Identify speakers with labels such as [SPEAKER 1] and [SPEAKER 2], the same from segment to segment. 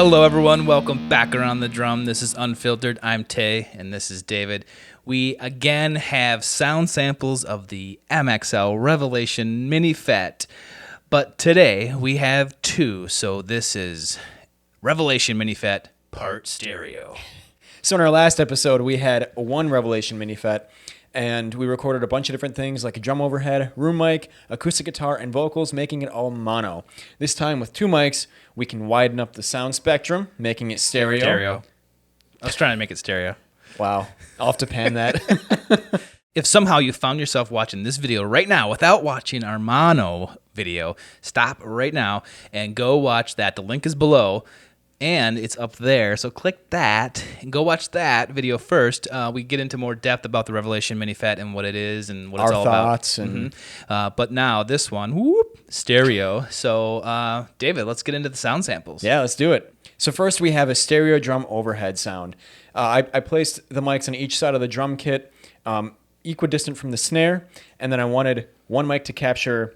[SPEAKER 1] Hello everyone, welcome back around the drum. This is Unfiltered. I'm Tay, and this is David. We again have sound samples of the MXL Revelation Mini FET, but today we have two. So this is Revelation Mini FET Part Stereo.
[SPEAKER 2] So in our last episode, we had one Revelation Mini FET, and we recorded a bunch of different things like a drum overhead, room mic, acoustic guitar, and vocals, making it all mono. This time with two mics, we can widen up the sound spectrum, making it stereo.
[SPEAKER 1] I was trying to make it stereo.
[SPEAKER 2] Wow. I'll have to pan that.
[SPEAKER 1] If somehow you found yourself watching this video right now without watching our mono video, stop right now and go watch that. The link is below. And it's up there, so click that and go watch that video first. We get into more depth about the Revelation Mini FET and what it is and what it's all about. Our
[SPEAKER 2] thoughts. And
[SPEAKER 1] but now this one, stereo. So David, let's get into the sound samples.
[SPEAKER 2] Yeah, let's do it. So first we have a stereo drum overhead sound. I placed the mics on each side of the drum kit, equidistant from the snare, and then I wanted one mic to capture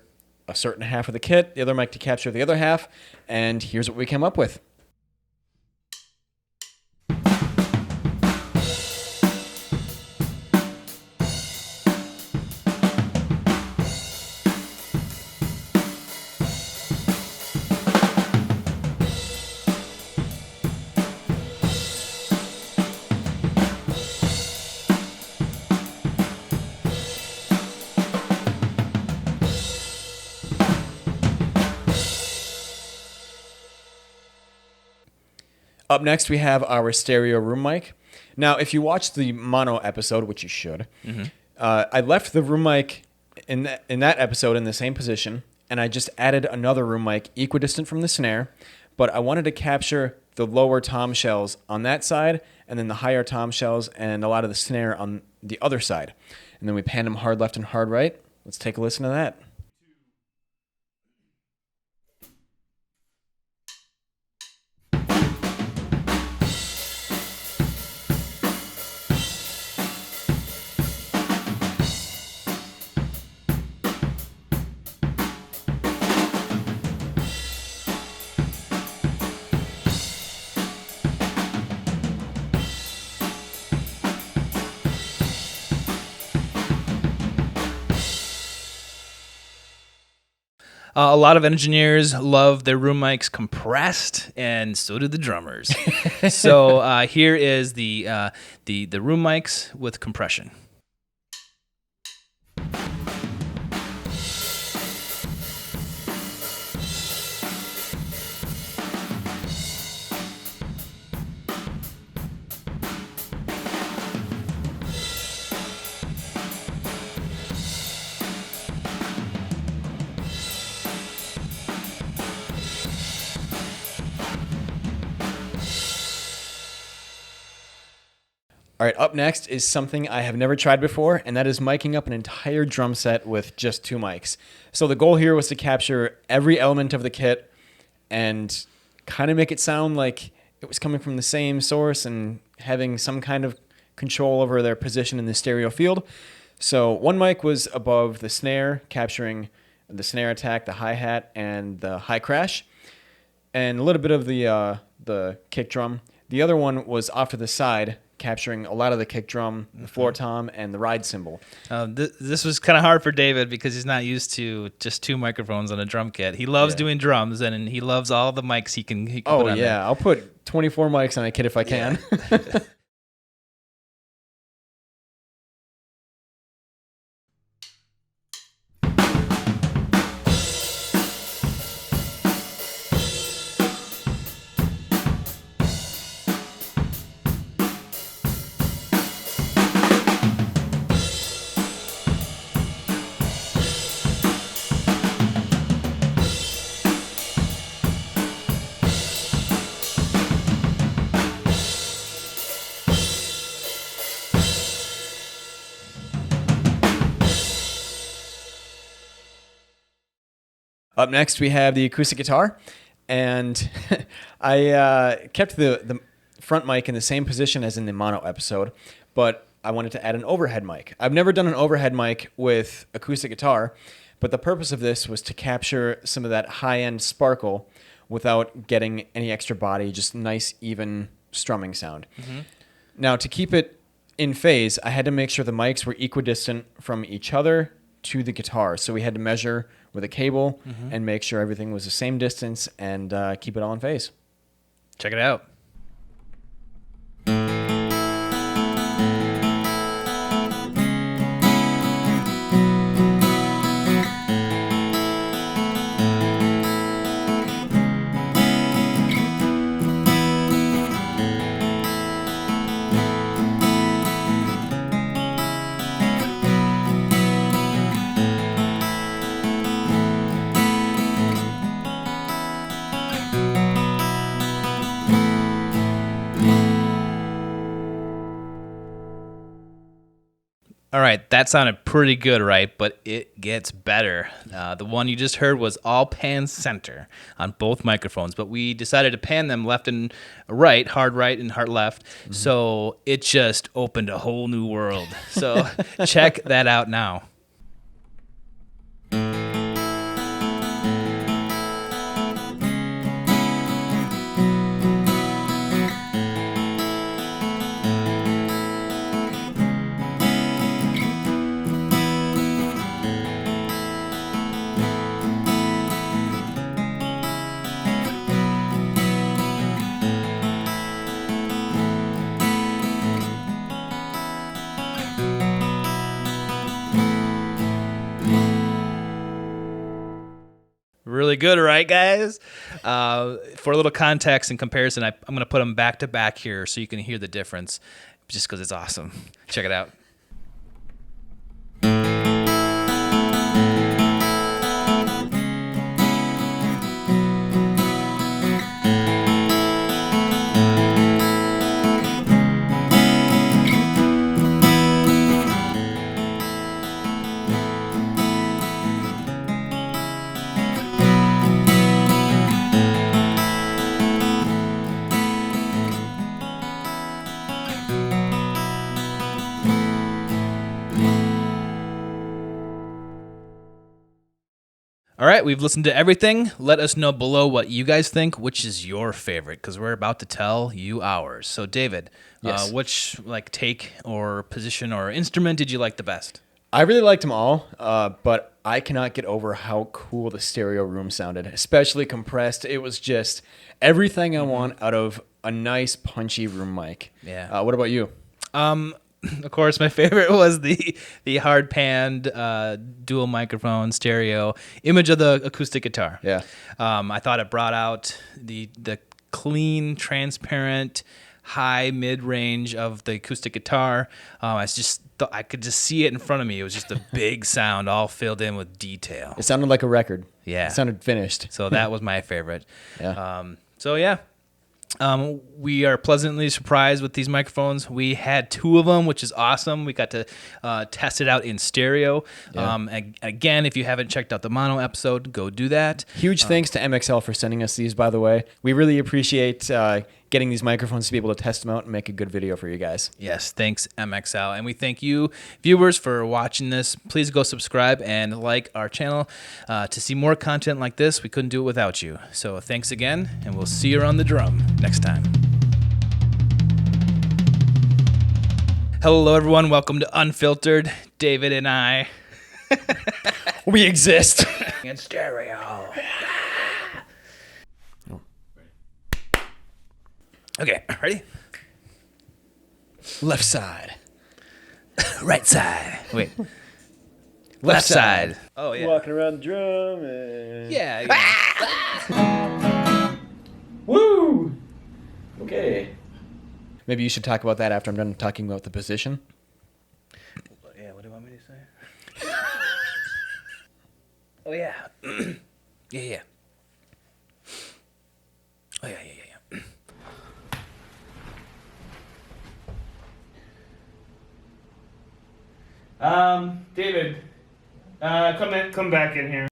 [SPEAKER 2] a certain half of the kit, the other mic to capture the other half, and here's what we came up with. Up next, we have our stereo room mic. Now, if you watched the mono episode, which you should, I left the room mic in that episode in the same position, and I just added another room mic equidistant from the snare, but I wanted to capture the lower tom shells on that side, and then the higher tom shells and a lot of the snare on the other side. And then we pan them hard left and hard right. Let's take a listen to that.
[SPEAKER 1] A lot of engineers love their room mics compressed, and so do the drummers. So here is the room mics with compression.
[SPEAKER 2] All right, up next is something I have never tried before, and that is miking up an entire drum set with just two mics. So the goal here was to capture every element of the kit and kind of make it sound like it was coming from the same source and having some kind of control over their position in the stereo field. So one mic was above the snare, capturing the snare attack, the hi-hat, and the high crash, and a little bit of the kick drum. The other one was off to the side, capturing a lot of the kick drum, the floor tom, and the ride cymbal.
[SPEAKER 1] This was kind of hard for David because he's not used to just two microphones on a drum kit. He loves doing drums, and he loves all the mics he can put on there.
[SPEAKER 2] I'll put 24 mics on a kit if I can. Yeah. Up next, we have the acoustic guitar, and I kept the front mic in the same position as in the mono episode, but I wanted to add an overhead mic. I've never done an overhead mic with acoustic guitar, but the purpose of this was to capture some of that high-end sparkle without getting any extra body, just nice, even strumming sound. Now, to keep it in phase, I had to make sure the mics were equidistant from each other to the guitar. So we had to measure with a cable and make sure everything was the same distance and keep it all in phase.
[SPEAKER 1] Check it out. All right, that sounded pretty good, right? But it gets better. The one you just heard was all pan center on both microphones, but we decided to pan them left and right, hard right and hard left. So it just opened a whole new world. So check that out now. Really good, right, guys? For a little context and comparison, I'm going to put them back to back here so you can hear the difference, just because it's awesome. Check it out. All right, we've listened to everything. Let us know below what you guys think, which is your favorite, because we're about to tell you ours. So, David,
[SPEAKER 2] Yes.
[SPEAKER 1] Which take or position or instrument did you like the best?
[SPEAKER 2] I really liked them all, but I cannot get over how cool the stereo room sounded, especially compressed. It was just everything I want out of a nice, punchy room mic.
[SPEAKER 1] Yeah.
[SPEAKER 2] What about you?
[SPEAKER 1] Of course, my favorite was the hard panned dual microphone stereo image of the acoustic guitar.
[SPEAKER 2] Yeah.
[SPEAKER 1] I thought it brought out the clean, transparent, high mid range of the acoustic guitar. I could just see it in front of me. It was just a big sound, all filled in with detail.
[SPEAKER 2] It sounded like a record.
[SPEAKER 1] Yeah.
[SPEAKER 2] It sounded finished.
[SPEAKER 1] So that was my favorite.
[SPEAKER 2] Yeah.
[SPEAKER 1] We are pleasantly surprised with these microphones. We had two of them, which is awesome. We got to test it out in stereo.
[SPEAKER 2] Yeah.
[SPEAKER 1] Again, if you haven't checked out the mono episode, go do that.
[SPEAKER 2] Huge thanks to MXL for sending us these, by the way. We really appreciate getting these microphones to be able to test them out and make a good video for you guys.
[SPEAKER 1] Yes, thanks, MXL. And we thank you, viewers, for watching this. Please go subscribe and like our channel to see more content like this. We couldn't do it without you. So thanks again, and we'll see you on the drum next time. Hello, everyone. Welcome to Unfiltered. David and I.
[SPEAKER 2] We exist.
[SPEAKER 1] In stereo. Okay, ready?
[SPEAKER 2] Left side.
[SPEAKER 1] Right side. Wait. Left side. Oh, yeah.
[SPEAKER 2] Walking around the drum and...
[SPEAKER 1] Yeah.
[SPEAKER 2] Woo! Okay. Maybe you should talk about that after I'm done talking about the position.
[SPEAKER 1] Yeah, what do you want me to say? Oh, yeah. Yeah. Oh, yeah.
[SPEAKER 3] David, come back in here.